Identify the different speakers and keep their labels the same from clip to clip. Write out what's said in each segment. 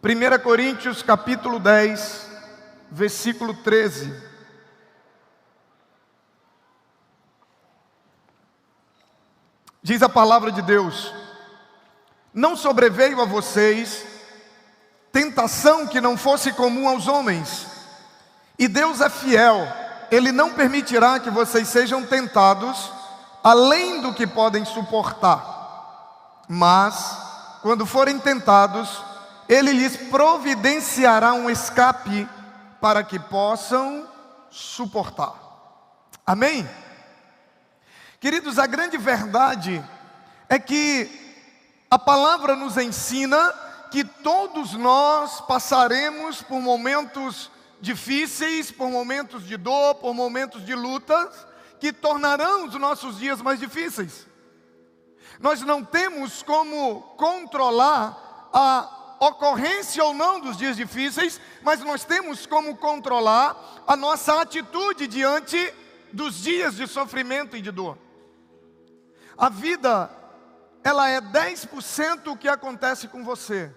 Speaker 1: 1 Coríntios capítulo 10, versículo 13. Diz a palavra de Deus: não sobreveio a vocês tentação que não fosse comum aos homens, e Deus é fiel, Ele não permitirá que vocês sejam tentados além do que podem suportar, mas, quando forem tentados, Ele lhes providenciará um escape para que possam suportar. Amém? Queridos, a grande verdade é que a palavra nos ensina que todos nós passaremos por momentos difíceis, por momentos de dor, por momentos de lutas, que tornarão os nossos dias mais difíceis. Nós não temos como controlar a ocorrência ou não dos dias difíceis, mas nós temos como controlar a nossa atitude diante dos dias de sofrimento e de dor. A vida, ela é 10% o que acontece com você.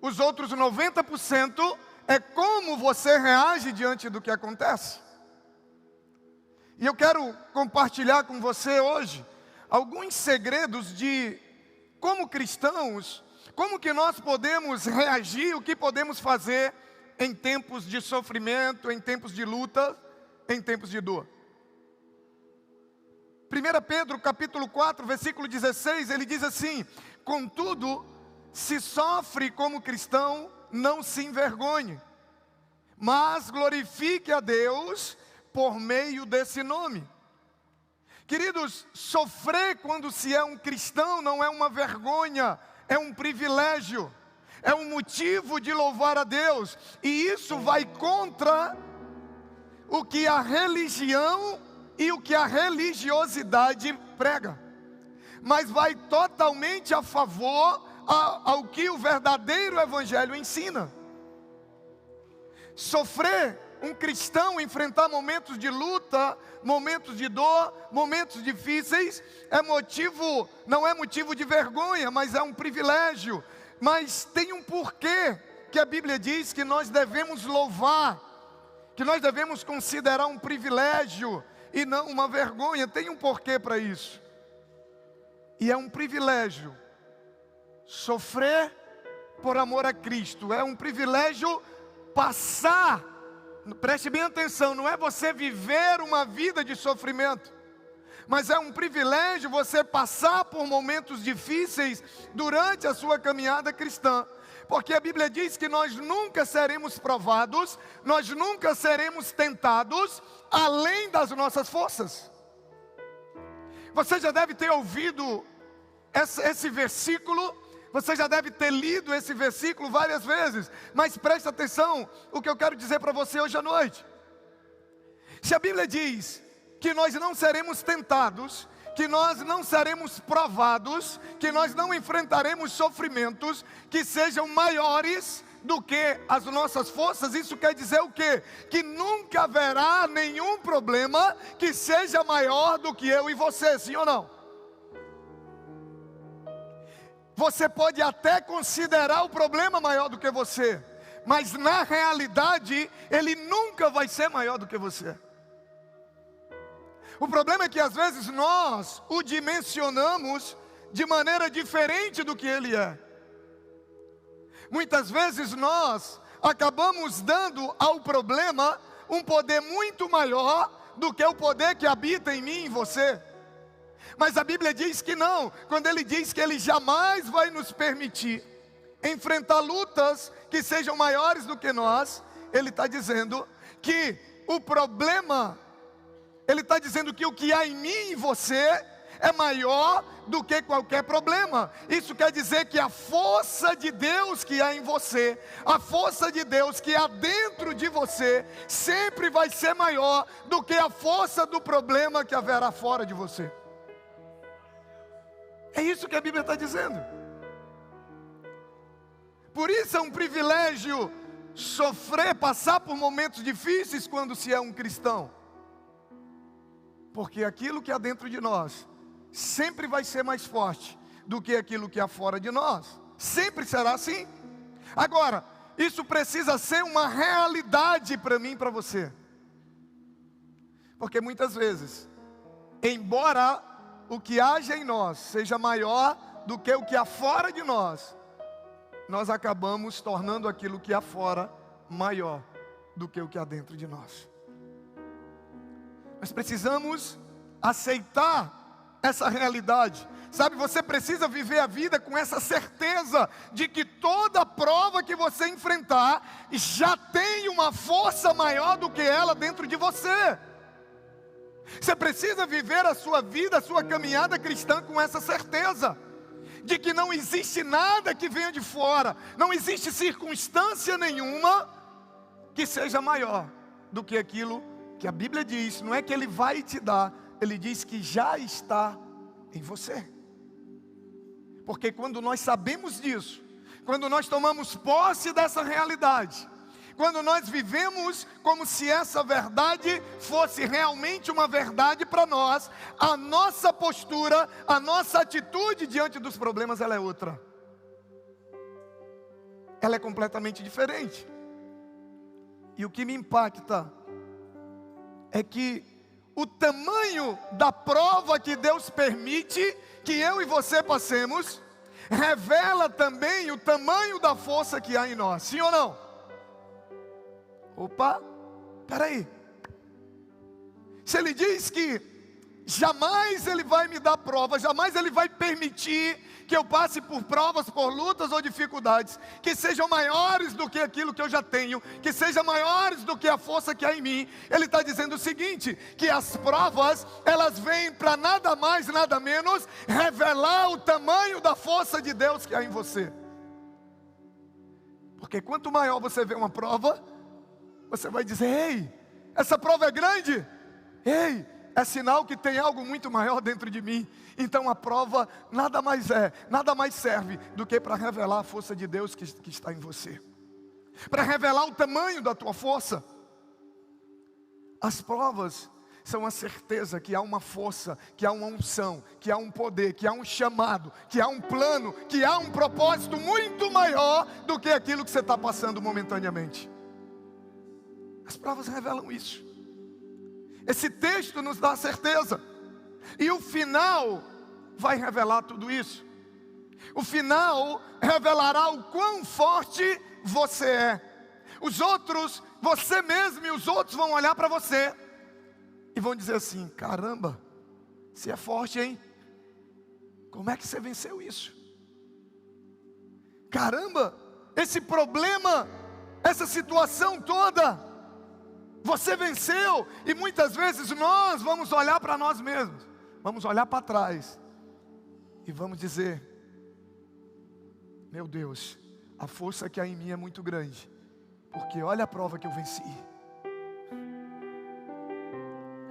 Speaker 1: Os outros 90% é como você reage diante do que acontece. E eu quero compartilhar com você hoje alguns segredos de como cristãos, como que nós podemos reagir, o que podemos fazer em tempos de sofrimento, em tempos de luta, em tempos de dor. 1 Pedro capítulo 4, versículo 16, ele diz assim: contudo, se sofre como cristão, não se envergonhe, mas glorifique a Deus por meio desse nome. Queridos, sofrer quando se é um cristão não é uma vergonha, é um privilégio, é um motivo de louvar a Deus, e isso vai contra o que a religião e o que a religiosidade prega, mas vai totalmente a favor ao que o verdadeiro evangelho ensina. Sofrer, um cristão enfrentar momentos de luta, momentos de dor, momentos difíceis, não é motivo de vergonha, mas é um privilégio. Mas tem um porquê que a Bíblia diz que nós devemos louvar, que nós devemos considerar um privilégio e não uma vergonha. Tem um porquê para isso. E é um privilégio sofrer por amor a Cristo. É um privilégio passar, preste bem atenção, não é você viver uma vida de sofrimento, mas é um privilégio você passar por momentos difíceis durante a sua caminhada cristã. Porque a Bíblia diz que nós nunca seremos provados, nós nunca seremos tentados além das nossas forças. Você já deve ter ouvido esse versículo, você já deve ter lido esse versículo várias vezes, mas preste atenção o que eu quero dizer para você hoje à noite. Se a Bíblia diz que nós não seremos tentados, que nós não seremos provados, que nós não enfrentaremos sofrimentos que sejam maiores do que as nossas forças, isso quer dizer o quê? Que nunca haverá nenhum problema que seja maior do que eu e você, sim ou não? Você pode até considerar o problema maior do que você, mas na realidade ele nunca vai ser maior do que você. O problema é que às vezes nós o dimensionamos de maneira diferente do que ele é. Muitas vezes nós acabamos dando ao problema um poder muito maior do que o poder que habita em mim e em você. Mas a Bíblia diz que não, quando Ele diz que Ele jamais vai nos permitir enfrentar lutas que sejam maiores do que nós, Ele está dizendo que o problema, Ele está dizendo que o que há em mim e em você é maior do que qualquer problema. Isso quer dizer que a força de Deus que há em você, a força de Deus que há dentro de você, sempre vai ser maior do que a força do problema que haverá fora de você. É isso que a Bíblia está dizendo. Por isso é um privilégio sofrer, passar por momentos difíceis quando se é um cristão. Porque aquilo que há dentro de nós sempre vai ser mais forte do que aquilo que há fora de nós. Sempre será assim. Agora, isso precisa ser uma realidade para mim e para você. Porque muitas vezes, embora o que haja em nós seja maior do que o que há fora de nós, nós acabamos tornando aquilo que há fora maior do que o que há dentro de nós. Nós precisamos aceitar essa realidade. Sabe, você precisa viver a vida com essa certeza de que toda prova que você enfrentar já tem uma força maior do que ela dentro de você. Você precisa viver a sua vida, a sua caminhada cristã com essa certeza de que não existe nada que venha de fora, não existe circunstância nenhuma que seja maior do que aquilo que a Bíblia diz. Não é que Ele vai te dar, Ele diz que já está em você. Porque quando nós sabemos disso, quando nós tomamos posse dessa realidade, quando nós vivemos como se essa verdade fosse realmente uma verdade para nós, a nossa postura, a nossa atitude diante dos problemas, ela é outra. Ela é completamente diferente. E o que me impacta é que o tamanho da prova que Deus permite que eu e você passemos, revela também o tamanho da força que há em nós, sim ou não? Opa, peraí. Se Ele diz que jamais Ele vai me dar prova, jamais Ele vai permitir que eu passe por provas, por lutas ou dificuldades que sejam maiores do que aquilo que eu já tenho, que sejam maiores do que a força que há em mim. Ele está dizendo o seguinte, que as provas, elas vêm para nada mais, nada menos, revelar o tamanho da força de Deus que há em você. Porque quanto maior você vê uma prova, você vai dizer, ei, essa prova é grande, ei, é sinal que tem algo muito maior dentro de mim. Então a prova nada mais serve do que para revelar a força de Deus que está em você, para revelar o tamanho da tua força. As provas são a certeza que há uma força, que há uma unção, que há um poder, que há um chamado, que há um plano, que há um propósito muito maior do que aquilo que você está passando momentaneamente. As provas revelam isso. Esse texto nos dá a certeza. E o final vai revelar tudo isso. O final revelará o quão forte você é. Os outros, você mesmo e os outros vão olhar para você e vão dizer assim, caramba, você é forte, hein? Como é que você venceu isso? Caramba, esse problema, essa situação toda, você venceu. E muitas vezes nós vamos olhar para nós mesmos, vamos olhar para trás e vamos dizer, meu Deus, a força que há em mim é muito grande, porque olha a prova que eu venci.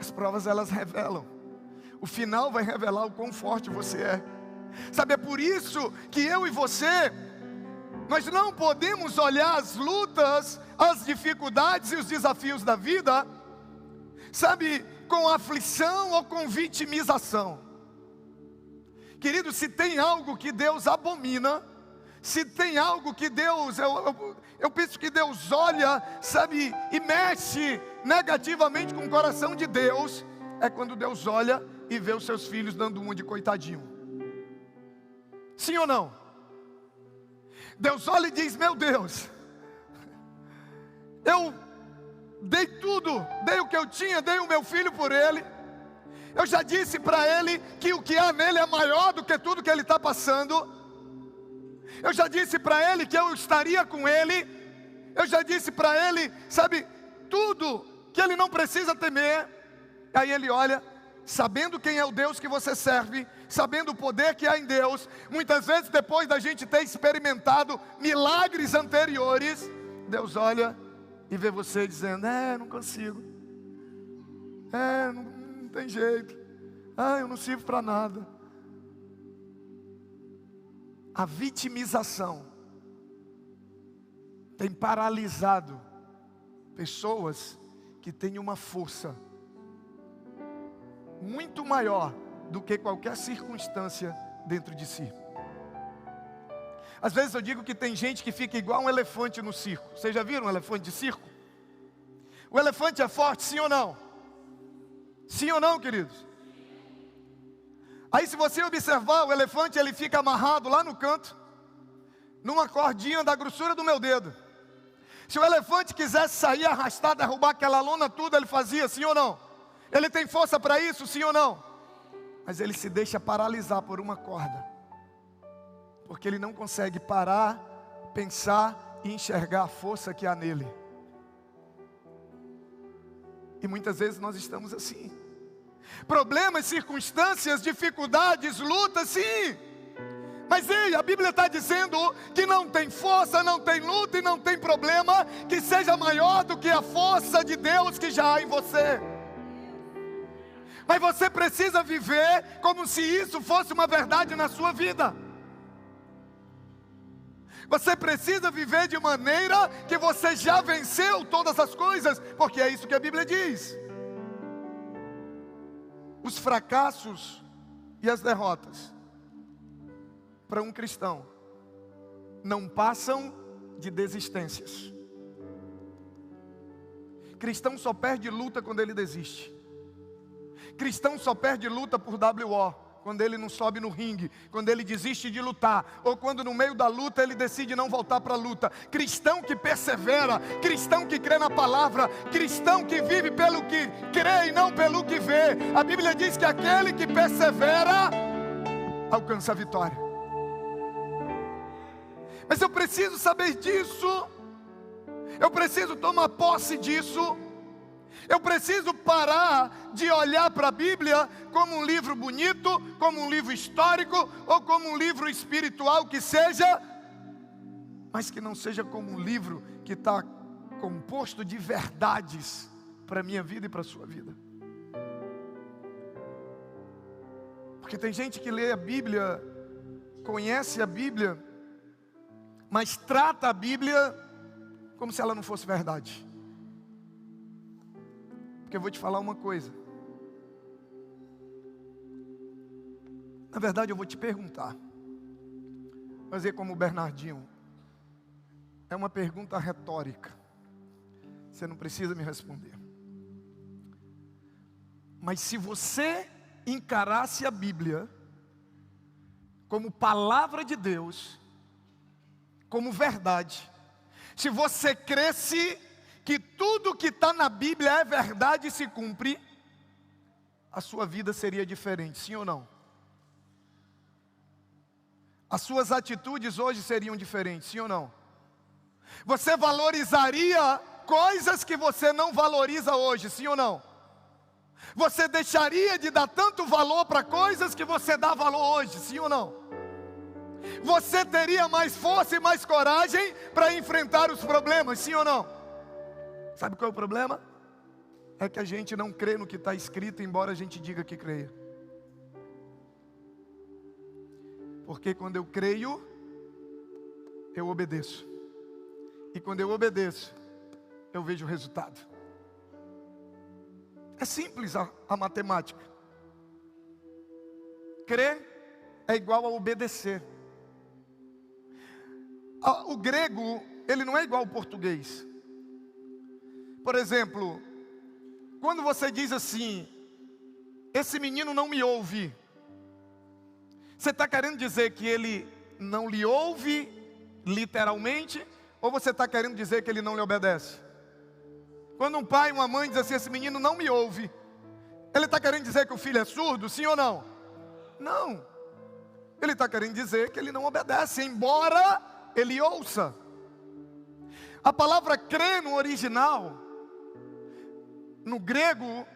Speaker 1: As provas, elas revelam. O final vai revelar o quão forte você é. Sabe, é por isso que eu e você, nós não podemos olhar as lutas, as dificuldades e os desafios da vida, sabe, com aflição ou com vitimização. Querido, se tem algo que Deus abomina, se tem algo que Deus, eu penso que Deus olha, sabe, e mexe negativamente com o coração de Deus, é quando Deus olha e vê os seus filhos dando uma de coitadinho. Sim ou não? Deus olha e diz, meu Deus, eu dei tudo, dei o que eu tinha, dei o meu filho por ele. Eu já disse para ele que o que há nele é maior do que tudo que ele está passando. Eu já disse para ele que eu estaria com ele. Eu já disse para ele, sabe, tudo que ele não precisa temer. Aí ele olha, sabendo quem é o Deus que você serve, sabendo o poder que há em Deus. Muitas vezes depois da gente ter experimentado milagres anteriores, Deus olha e vê você dizendo, não consigo, não tem jeito, eu não sirvo para nada. A vitimização tem paralisado pessoas que têm uma força muito maior do que qualquer circunstância dentro de si. Às vezes eu digo que tem gente que fica igual um elefante no circo. Vocês já viram um elefante de circo? O elefante é forte, sim ou não? Sim ou não, queridos? Aí se você observar, o elefante ele fica amarrado lá no canto, numa cordinha da grossura do meu dedo. Se o elefante quisesse sair, arrastar, derrubar aquela lona tudo, ele fazia, sim ou não? Ele tem força para isso, sim ou não? Mas ele se deixa paralisar por uma corda, porque ele não consegue parar, pensar e enxergar a força que há nele. E muitas vezes nós estamos assim. Problemas, circunstâncias, dificuldades, lutas, sim. Mas ei, a Bíblia está dizendo que não tem força, não tem luta e não tem problema que seja maior do que a força de Deus que já há em você. Mas você precisa viver como se isso fosse uma verdade na sua vida. Você precisa viver de maneira que você já venceu todas as coisas, porque é isso que a Bíblia diz. Os fracassos e as derrotas, para um cristão, não passam de desistências. Cristão só perde luta quando ele desiste. Cristão só perde luta por WO, quando ele não sobe no ringue, quando ele desiste de lutar, ou quando no meio da luta ele decide não voltar para a luta. Cristão que persevera, cristão que crê na palavra, cristão que vive pelo que crê e não pelo que vê. A Bíblia diz que aquele que persevera alcança a vitória. Mas eu preciso saber disso, eu preciso tomar posse disso. Eu preciso parar de olhar para a Bíblia como um livro bonito, como um livro histórico, ou como um livro espiritual que seja, mas que não seja como um livro que está composto de verdades para a minha vida e para a sua vida. Porque tem gente que lê a Bíblia, conhece a Bíblia, mas trata a Bíblia como se ela não fosse verdade. Porque eu vou te falar uma coisa. Na verdade eu vou te perguntar. Vou fazer como o Bernardinho. É uma pergunta retórica. Você não precisa me responder. Mas se você encarasse a Bíblia como palavra de Deus, como verdade, se você cresce que tudo que está na Bíblia é verdade e se cumpre, a sua vida seria diferente, sim ou não? As suas atitudes hoje seriam diferentes, sim ou não? Você valorizaria coisas que você não valoriza hoje, sim ou não? Você deixaria de dar tanto valor para coisas que você dá valor hoje, sim ou não? Você teria mais força e mais coragem para enfrentar os problemas, sim ou não? Sabe qual é o problema? É que a gente não crê no que está escrito, embora a gente diga que creia. Porque quando eu creio, eu obedeço. E quando eu obedeço, eu vejo o resultado. É simples a matemática. Crer é igual a obedecer. O grego, ele não é igual ao português. Por exemplo, quando você diz assim, esse menino não me ouve, você está querendo dizer que ele não lhe ouve literalmente, ou você está querendo dizer que ele não lhe obedece? Quando um pai e uma mãe dizem assim, esse menino não me ouve, ele está querendo dizer que o filho é surdo, sim ou não? Não, ele está querendo dizer que ele não obedece, embora ele ouça. A palavra crer no original, no grego,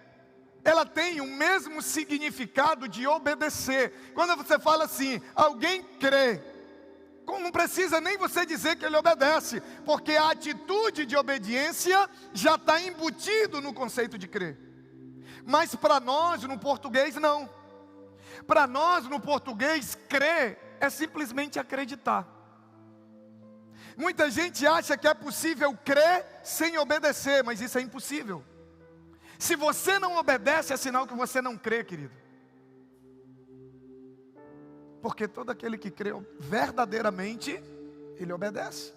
Speaker 1: ela tem o mesmo significado de obedecer. Quando você fala assim, alguém crê, não precisa nem você dizer que ele obedece, porque a atitude de obediência já está embutido no conceito de crer. Mas para nós, no português, não. Para nós, no português, crer é simplesmente acreditar. Muita gente acha que é possível crer sem obedecer, mas isso é impossível. Se você não obedece, é sinal que você não crê, querido. Porque todo aquele que crê verdadeiramente ele obedece.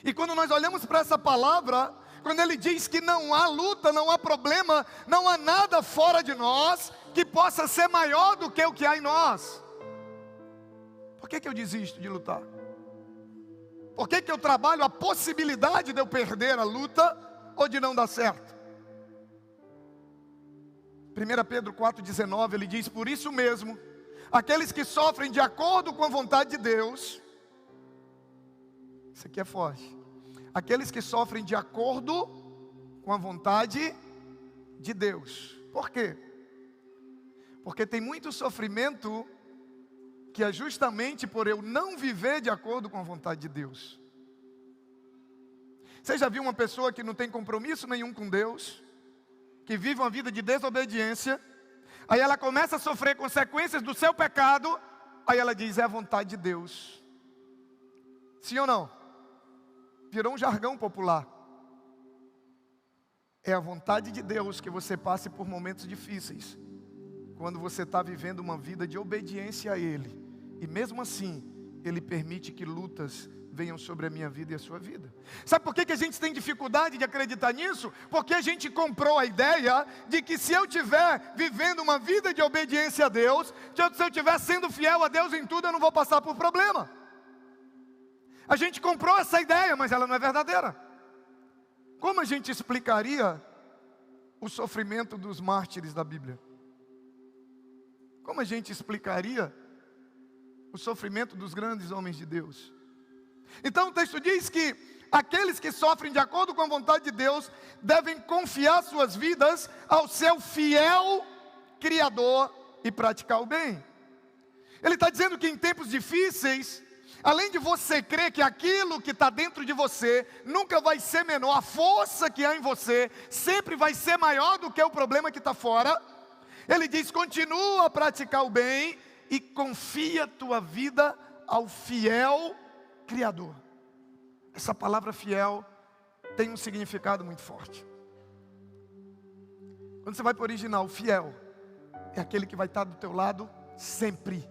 Speaker 1: E quando nós olhamos para essa palavra, quando ele diz que não há luta, não há problema, não há nada fora de nós que possa ser maior do que o que há em nós. Por que eu desisto de lutar? Por que eu trabalho a possibilidade de eu perder a luta ou de não dar certo? 1 Pedro 4,19, ele diz: por isso mesmo, aqueles que sofrem de acordo com a vontade de Deus, isso aqui é forte, aqueles que sofrem de acordo com a vontade de Deus. Por quê? Porque tem muito sofrimento que é justamente por eu não viver de acordo com a vontade de Deus. Você já viu uma pessoa que não tem compromisso nenhum com Deus, que vive uma vida de desobediência, aí ela começa a sofrer consequências do seu pecado, aí ela diz: é a vontade de Deus. Sim ou não? Virou um jargão popular. É a vontade de Deus que você passe por momentos difíceis, quando você está vivendo uma vida de obediência a Ele. E mesmo assim, Ele permite que lutas venham sobre a minha vida e a sua vida. Sabe por que a gente tem dificuldade de acreditar nisso? Porque a gente comprou a ideia de que se eu estiver vivendo uma vida de obediência a Deus, se eu estiver sendo fiel a Deus em tudo, eu não vou passar por problema. A gente comprou essa ideia, mas ela não é verdadeira. Como a gente explicaria o sofrimento dos mártires da Bíblia? Como a gente explicaria o sofrimento dos grandes homens de Deus? Então o texto diz que aqueles que sofrem de acordo com a vontade de Deus devem confiar suas vidas ao seu fiel Criador e praticar o bem. Ele está dizendo que em tempos difíceis, além de você crer que aquilo que está dentro de você nunca vai ser menor, a força que há em você sempre vai ser maior do que o problema que está fora, ele diz: continua a praticar o bem e confia a tua vida ao fiel Criador. Essa palavra fiel tem um significado muito forte. Quando você vai para o original, fiel é aquele que vai estar do teu lado sempre.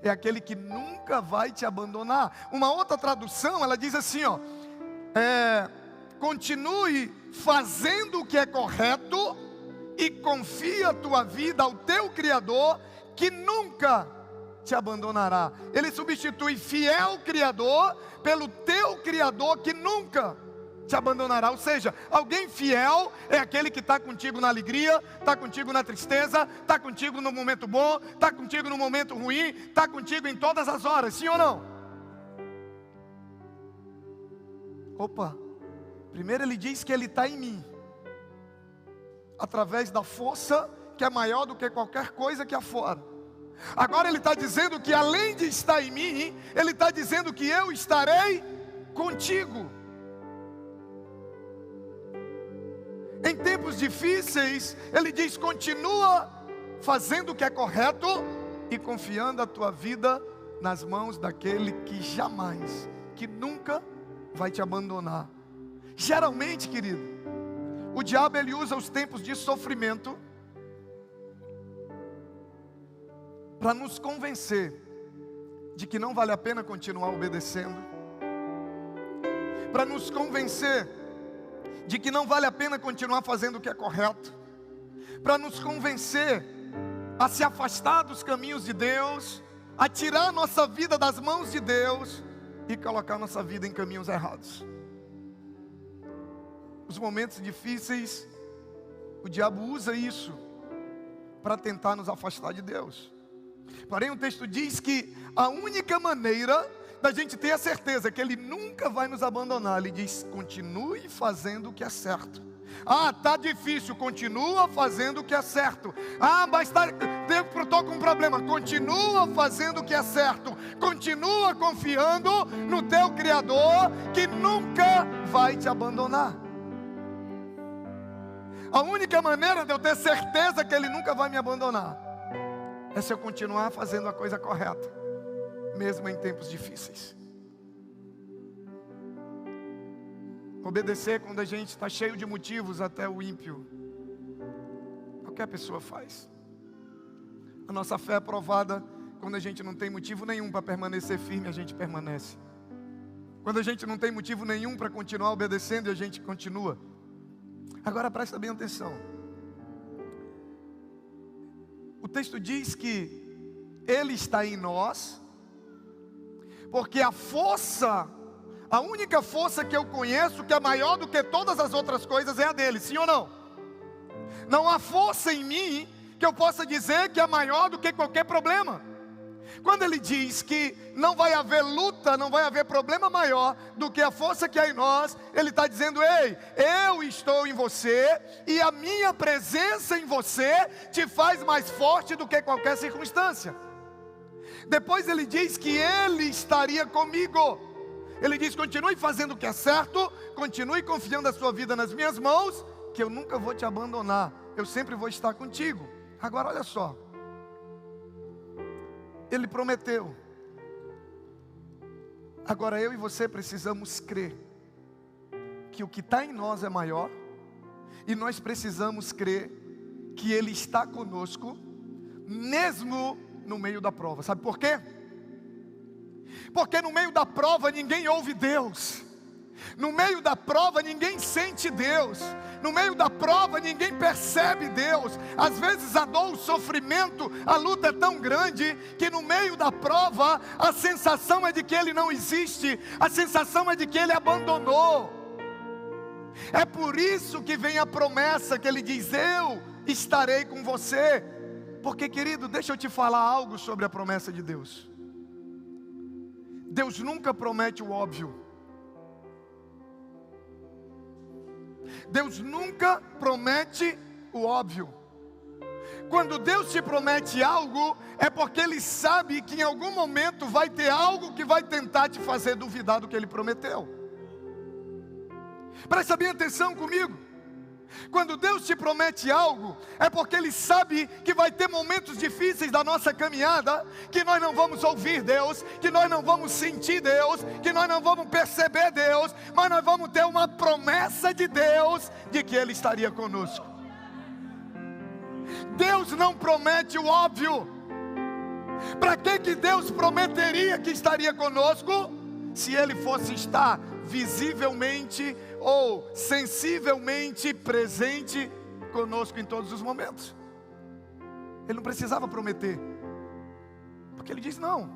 Speaker 1: É aquele que nunca vai te abandonar. Uma outra tradução, ela diz assim, ó: continue fazendo o que é correto e confia a tua vida ao teu Criador, que nunca te abandonará. Ele substitui fiel Criador pelo teu Criador, que nunca te abandonará. Ou seja, alguém fiel é aquele que está contigo na alegria, está contigo na tristeza, está contigo no momento bom, está contigo no momento ruim, está contigo em todas as horas. Sim ou não? Opa, primeiro ele diz que ele está em mim, através da força que é maior do que qualquer coisa que há fora. Agora ele está dizendo que além de estar em mim, ele está dizendo que eu estarei contigo. Em tempos difíceis, ele diz: continua fazendo o que é correto e confiando a tua vida nas mãos daquele que jamais, que nunca vai te abandonar. Geralmente, querido, o diabo ele usa os tempos de sofrimento para nos convencer de que não vale a pena continuar obedecendo, para nos convencer de que não vale a pena continuar fazendo o que é correto, para nos convencer a se afastar dos caminhos de Deus, a tirar nossa vida das mãos de Deus e colocar nossa vida em caminhos errados. Os momentos difíceis, o diabo usa isso para tentar nos afastar de Deus. Porém o texto diz que a única maneira da gente ter a certeza que Ele nunca vai nos abandonar, Ele diz: continue fazendo o que é certo. Ah, está difícil, continua fazendo o que é certo. Ah, mas estou com um problema, continua fazendo o que é certo. Continua confiando no teu Criador, que nunca vai te abandonar. A única maneira de eu ter certeza que Ele nunca vai me abandonar é se eu continuar fazendo a coisa correta, mesmo em tempos difíceis. Obedecer quando a gente está cheio de motivos, até o ímpio, qualquer pessoa faz. A nossa fé é provada quando a gente não tem motivo nenhum para permanecer firme, a gente permanece. Quando a gente não tem motivo nenhum para continuar obedecendo, a gente continua. Agora presta bem atenção. O texto diz que Ele está em nós, porque a única força que eu conheço, que é maior do que todas as outras coisas, é a dele, sim ou não? Não há força em mim que eu possa dizer que é maior do que qualquer problema. Quando ele diz que não vai haver luta, não vai haver problema maior do que a força que há em nós, ele está dizendo: ei, eu estou em você, e a minha presença em você te faz mais forte do que qualquer circunstância. Depois ele diz que Ele estaria comigo. Ele diz: continue fazendo o que é certo, continue confiando a sua vida nas minhas mãos, que eu nunca vou te abandonar, eu sempre vou estar contigo. Agora olha só, Ele prometeu. Agora eu e você precisamos crer que o que está em nós é maior, e nós precisamos crer que Ele está conosco, mesmo no meio da prova. Sabe por quê? Porque no meio da prova ninguém ouve Deus. No meio da prova ninguém sente Deus. No meio da prova ninguém percebe Deus. Às vezes a dor, o sofrimento, a luta é tão grande que no meio da prova a sensação é de que Ele não existe. A sensação é de que Ele abandonou. É por isso que vem a promessa que Ele diz: eu estarei com você. Porque, querido, deixa eu te falar algo sobre a promessa de Deus. Deus nunca promete o óbvio. Deus nunca promete o óbvio. Quando Deus te promete algo, é porque Ele sabe que em algum momento vai ter algo que vai tentar te fazer duvidar do que Ele prometeu. Presta bem atenção comigo. Quando Deus te promete algo, é porque Ele sabe que vai ter momentos difíceis da nossa caminhada, que nós não vamos ouvir Deus, que nós não vamos sentir Deus, que nós não vamos perceber Deus, mas nós vamos ter uma promessa de Deus, de que Ele estaria conosco. Deus não promete o óbvio. Para que Deus prometeria que estaria conosco, se Ele fosse estar visivelmente ou sensivelmente presente conosco em todos os momentos? Ele não precisava prometer, porque Ele diz: não,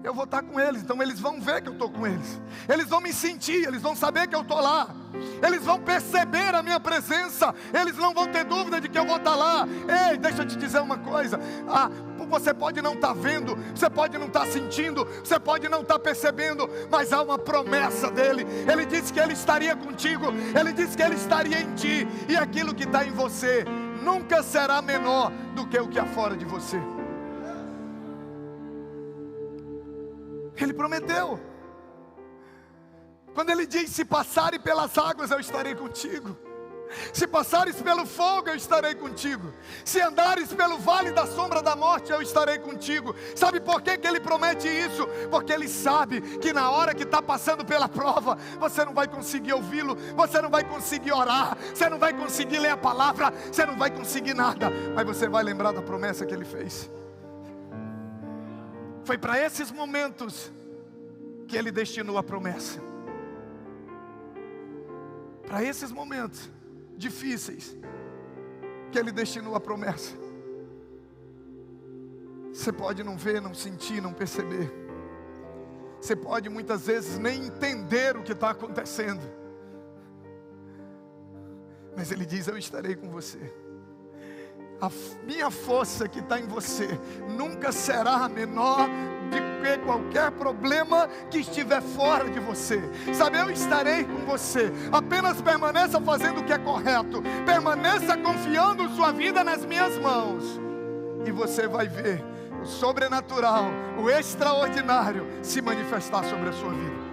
Speaker 1: eu vou estar com eles, então eles vão ver que eu estou com eles, eles vão me sentir, eles vão saber que eu estou lá, eles vão perceber a minha presença, eles não vão ter dúvida de que eu vou estar lá. Ei, deixa eu te dizer uma coisa, você pode não estar vendo, você pode não estar sentindo, você pode não estar percebendo, mas há uma promessa dEle. Ele disse que Ele estaria contigo, Ele disse que Ele estaria em ti, e aquilo que está em você nunca será menor do que o que há fora de você. Ele prometeu. Quando Ele diz: se passares pelas águas, eu estarei contigo. Se passares pelo fogo, eu estarei contigo. Se andares pelo vale da sombra da morte, eu estarei contigo. Sabe por que Ele promete isso? Porque Ele sabe que na hora que está passando pela prova, você não vai conseguir ouvi-lo, você não vai conseguir orar, você não vai conseguir ler a palavra, você não vai conseguir nada, mas você vai lembrar da promessa que Ele fez. Foi para esses momentos que Ele destinou a promessa. Para esses momentos difíceis que Ele destinou a promessa. Você pode não ver, não sentir, não perceber. Você pode muitas vezes nem entender o que está acontecendo, mas Ele diz: eu estarei com você. A minha força que está em você nunca será menor do que qualquer problema que estiver fora de você. Sabe, eu estarei com você. Apenas permaneça fazendo o que é correto, permaneça confiando sua vida nas minhas mãos, e você vai ver o sobrenatural, o extraordinário se manifestar sobre a sua vida.